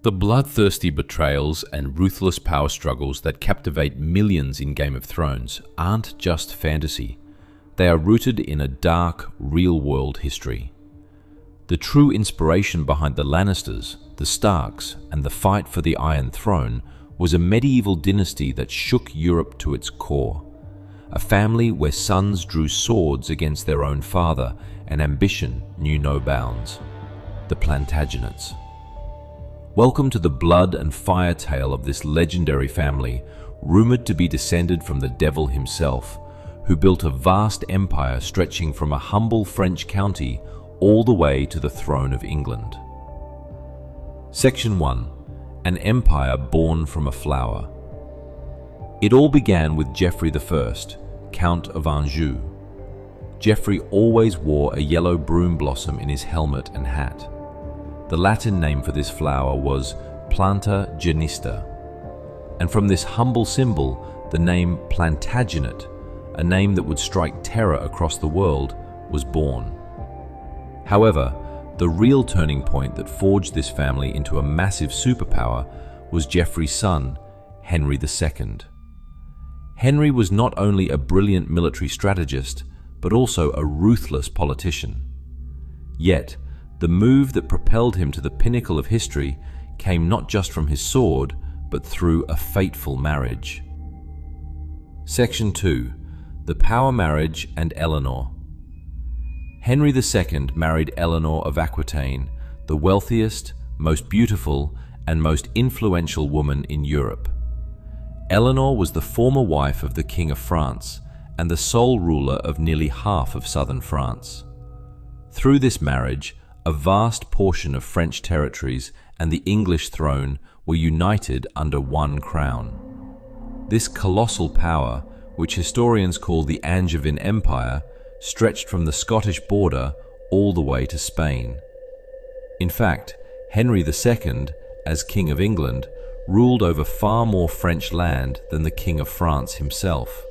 The bloodthirsty betrayals and ruthless power struggles that captivate millions in Game of Thrones aren't just fantasy. They are rooted in a dark, real-world history. The true inspiration behind the Lannisters, the Starks, and the fight for the Iron Throne was a medieval dynasty that shook Europe to its core. A family where sons drew swords against their own father and ambition knew no bounds. The Plantagenets. Welcome to the blood and fire tale of this legendary family, rumored to be descended from the devil himself, who built a vast empire stretching from a humble French county all the way to the throne of England. Section 1. An empire born from a flower. It all began with Geoffrey I, Count of Anjou. Geoffrey always wore a yellow broom blossom in his helmet and hat. The Latin name for this flower was Plantagenista, and from this humble symbol, the name Plantagenet, a name that would strike terror across the world, was born. However, the real turning point that forged this family into a massive superpower was Geoffrey's son, Henry II. Henry was not only a brilliant military strategist, but also a ruthless politician. Yet, the move that propelled him to the pinnacle of history came not just from his sword, but through a fateful marriage. Section 2. The Power Marriage and Eleanor. Henry II married Eleanor of Aquitaine, the wealthiest, most beautiful, and most influential woman in Europe. Eleanor was the former wife of the King of France and the sole ruler of nearly half of southern France. Through this marriage, a vast portion of French territories and the English throne were united under one crown. This colossal power, which historians call the Angevin Empire, stretched from the Scottish border all the way to Spain. In fact, Henry II, as King of England, ruled over far more French land than the King of France himself.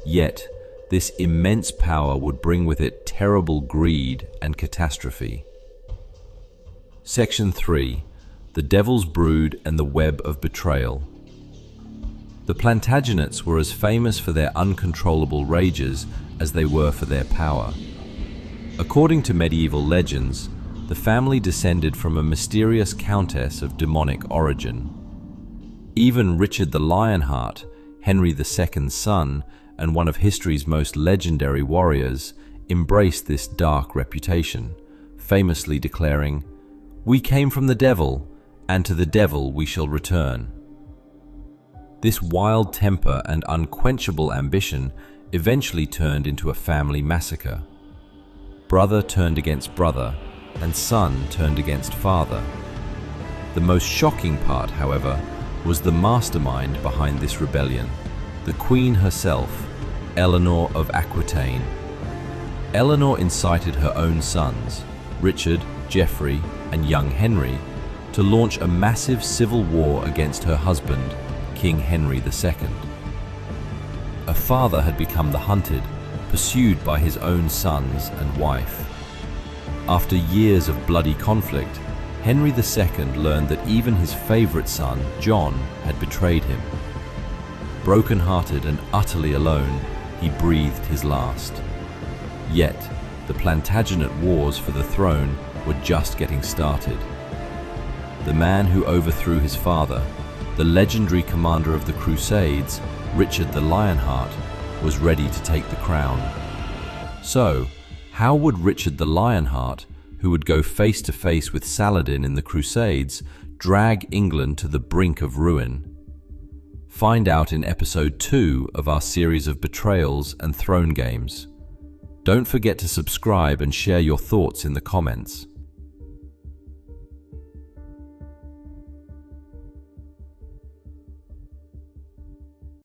Yet, this immense power would bring with it terrible greed and catastrophe. Section 3. The Devil's Brood and the Web of Betrayal. The Plantagenets were as famous for their uncontrollable rages as they were for their power. According to medieval legends, the family descended from a mysterious countess of demonic origin. Even Richard the Lionheart, Henry II's son, and one of history's most legendary warriors, embraced this dark reputation, famously declaring, "We came from the devil, and to the devil we shall return." This wild temper and unquenchable ambition eventually turned into a family massacre. Brother turned against brother, and son turned against father. The most shocking part, however, was the mastermind behind this rebellion, the Queen herself, Eleanor of Aquitaine. Eleanor incited her own sons, Richard, Geoffrey, and young Henry, to launch a massive civil war against her husband, King Henry II. A father had become the hunted, pursued by his own sons and wife. After years of bloody conflict, Henry II learned that even his favorite son, John, had betrayed him. Broken-hearted and utterly alone, he breathed his last. Yet, the Plantagenet wars for the throne were just getting started. The man who overthrew his father, the legendary commander of the Crusades, Richard the Lionheart, was ready to take the crown. So, how would Richard the Lionheart, who would go face to face with Saladin in the Crusades, drag England to the brink of ruin? Find out in episode 2 of our series of betrayals and throne games. Don't forget to subscribe and share your thoughts in the comments.